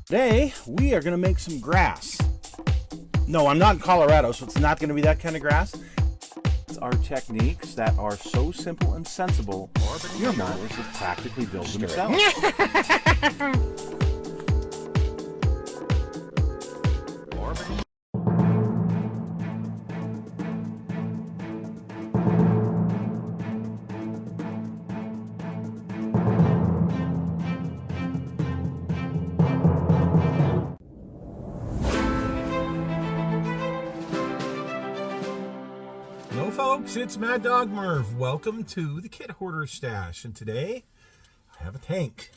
Today, we are going to make some grass. No, I'm not in Colorado, so it's not going to be that kind of grass. It's our techniques that are so simple and sensible, your mothers would practically build themselves. Hello folks, it's Mad Dog Merv. Welcome to the Kit Hoarder Stash, and today I have a tank.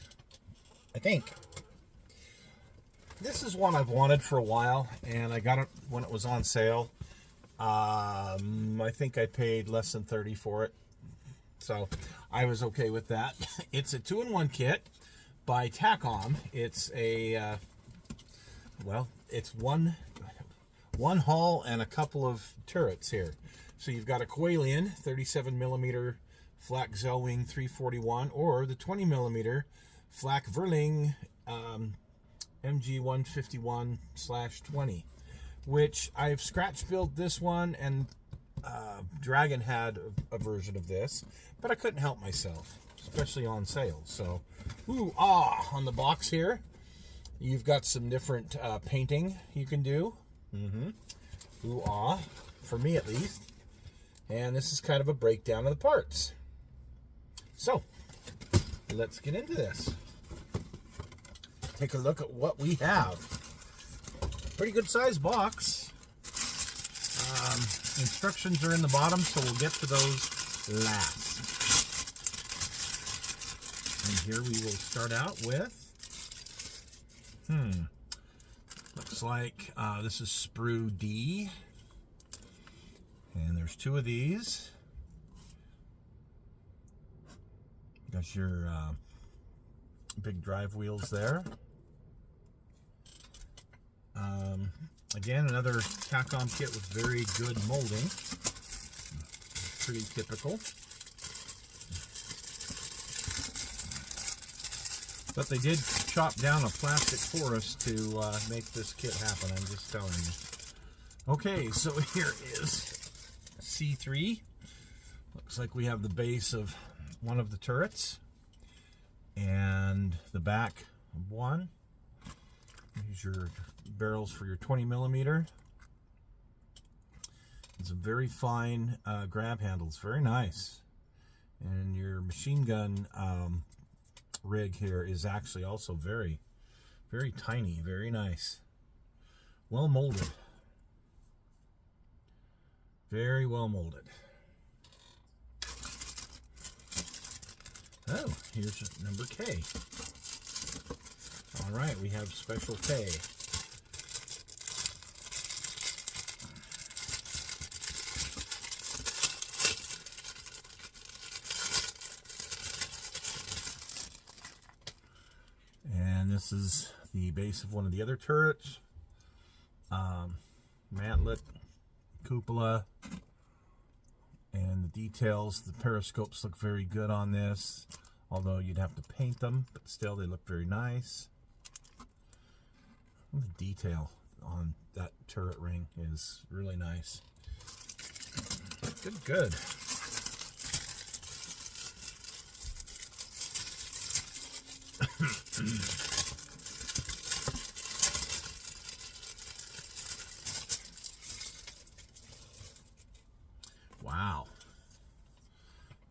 This is one I've wanted for a while, and I got it when it was on sale. I think I paid less than $30 for it, so I was okay with that. It's a 2-in-1 kit by Takom. It's a it's one hull and a couple of turrets here. So you've got a Qualian 37mm Flak Zellwing 341 or the 20mm Flak Verling MG 151/20, which I've scratch built this one, and Dragon had a version of this, but I couldn't help myself, especially on sale. So, on the box here, you've got some different painting you can do. For me at least. And this is kind of a breakdown of the parts. So, let's get into this. Take a look at what we have. Pretty good sized box. Instructions are in the bottom, so we'll get to those last. And here we will start out with, looks like this is sprue D. And there's 2 of these. Got your big drive wheels there. Again, another Takom kit with very good molding. Pretty typical. But they did chop down a plastic forest to make this kit happen, I'm just telling you. Okay, so here is C3. Looks like we have the base of one of the turrets and the back of one. Here's your barrels for your 20mm. It's a very fine grab handles, very nice. And your machine gun rig here is actually also very, very tiny, very nice. Well molded. Very well molded. Oh, here's number K. All right, we have special K. And this is the base of one of the other turrets. Mantlet, cupola, and the details. The periscopes look very good on this, although you'd have to paint them, but still they look very nice. And the detail on that turret ring is really nice. Good. Wow.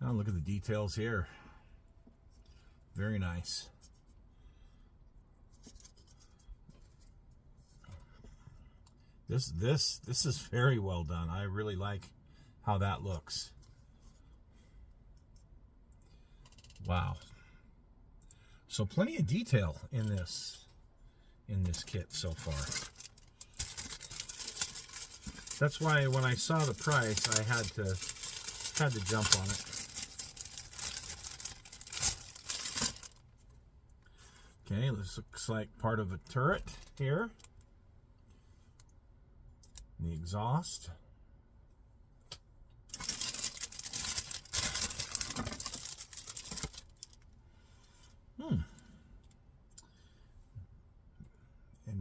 Now look at the details here. Very nice. This is very well done. I really like how that looks. Wow. So plenty of detail in this kit so far. That's why when I saw the price, I had to jump on it. Okay, this looks like part of a turret here. The exhaust.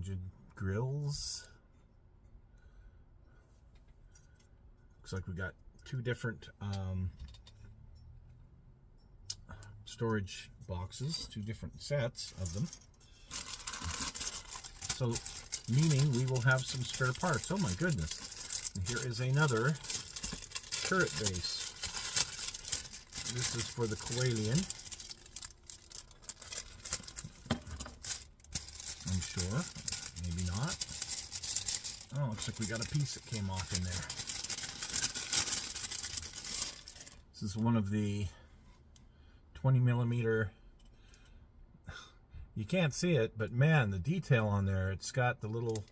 hinged grills. Looks like we got two different storage boxes, two different sets of them. So, meaning we will have some spare parts. Oh my goodness. And here is another turret base. This is for the Koalian. I'm sure. Maybe not. Oh, looks like we got a piece that came off in there. This is one of the 20mm. You can't see it, but man, the detail on there. It's got the little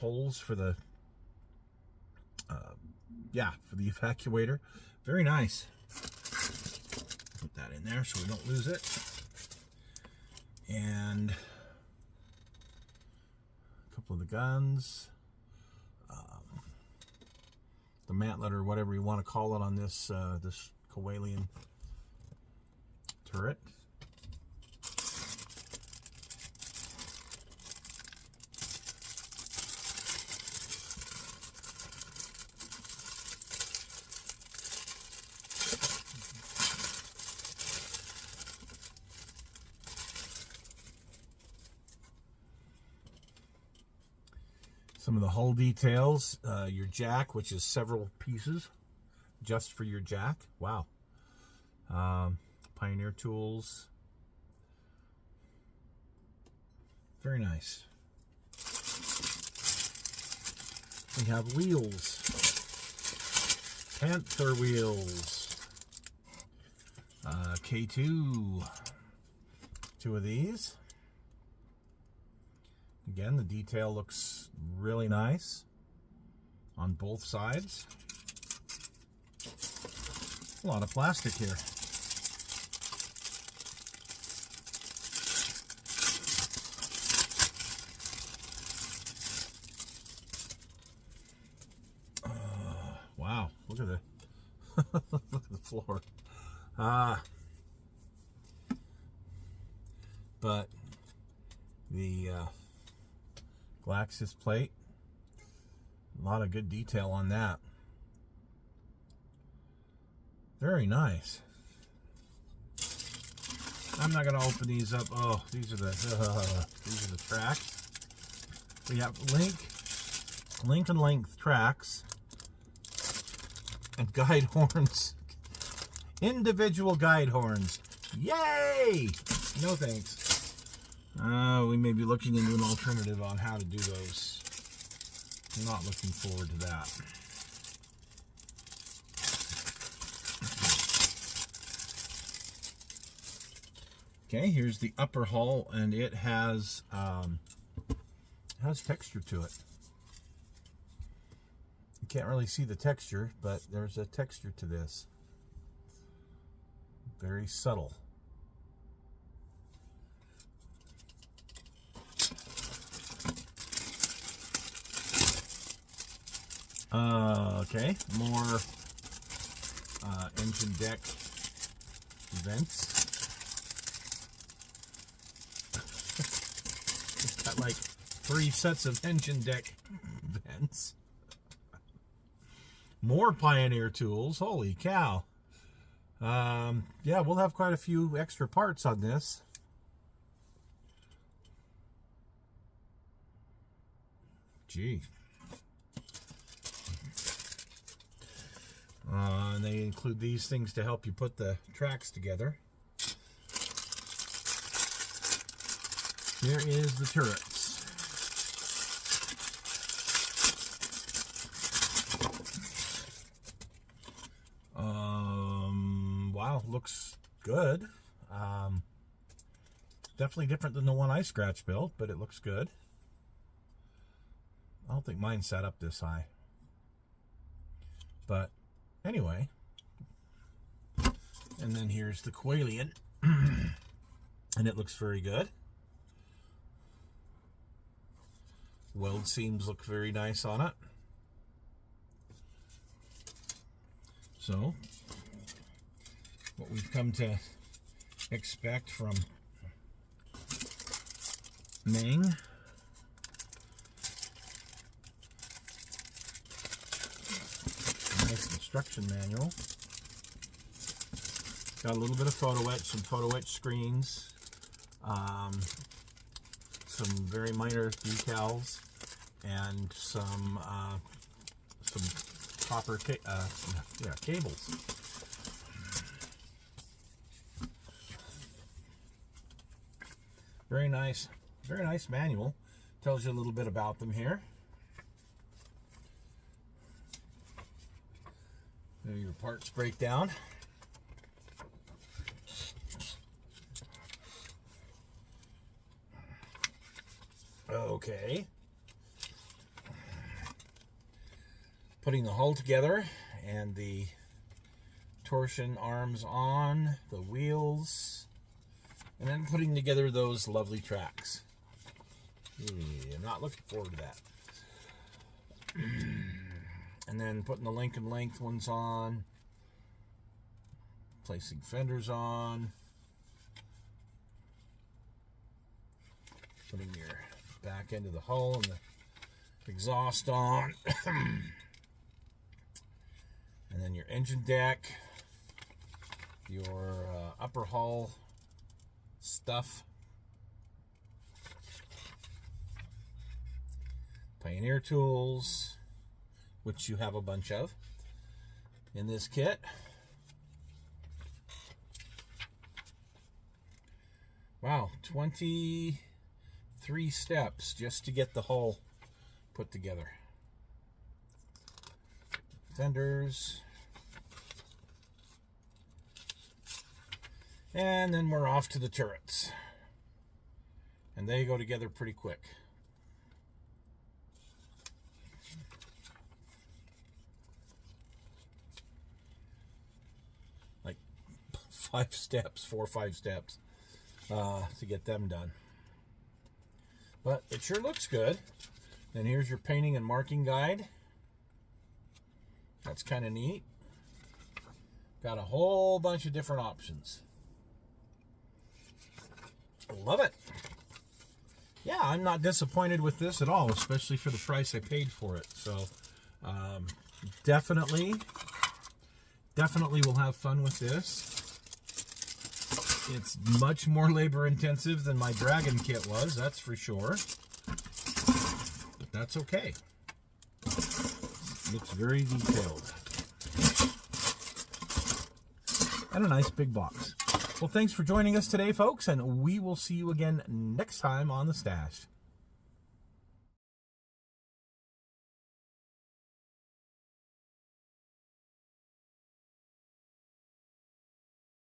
holes for the for the evacuator. Very nice. Put that in there so we don't lose it. And a couple of the guns. The mantlet, or whatever you want to call it, on this this Koalian turret. Some of the hull details, your jack, which is several pieces just for your jack. Wow. Pioneer tools. Very nice. We have wheels. Panther wheels. K2. Two of these. Again, the detail looks really nice on both sides. A lot of plastic here. Wow, look at the look at the floor. But the Glaxis plate, a lot of good detail on that. Very nice. I'm not going to open these up. Oh, these are the tracks. We have link and length tracks and guide horns. Individual guide horns. Yay! No thanks. We may be looking into an alternative on how to do those. I'm not looking forward to that. Okay, here's the upper hull, and it has texture to it. You can't really see the texture, but there's a texture to this. Very subtle. Okay, more engine deck vents. It's got like 3 sets of engine deck vents. More Pioneer tools. Holy cow. Yeah, we'll have quite a few extra parts on this. Gee. And they include these things to help you put the tracks together. Here is the turrets. Wow, looks good. Definitely different than the one I scratch built, but it looks good. I don't think mine sat up this high. But anyway, and then here's the Koalian, and it looks very good. Weld seams look very nice on it. So, what we've come to expect from Meng instruction manual. Got a little bit of photo etch, some photo etch screens, some very minor decals, and some copper cables. Very nice manual. Tells you a little bit about them here. There your parts breakdown. Okay. Putting the hull together and the torsion arms on, the wheels, and then putting together those lovely tracks. Yeah, I'm not looking forward to that. And then putting the Lincoln length ones on, placing fenders on, putting your back end of the hull and the exhaust on, and then your engine deck, your upper hull stuff, Pioneer tools, which you have a bunch of in this kit. Wow, 23 steps just to get the hull put together. Fenders. And then we're off to the turrets. And they go together pretty quick. Like 4 or 5 steps to get them done. But it sure looks good. Then here's your painting and marking guide. That's kind of neat. Got a whole bunch of different options. Love it. Yeah, I'm not disappointed with this at all, especially for the price I paid for it. So definitely will have fun with this. It's much more labor intensive than my Dragon kit was, that's for sure. But that's okay. Looks very detailed. And a nice big box. Well, thanks for joining us today, folks, and we will see you again next time on The Stash.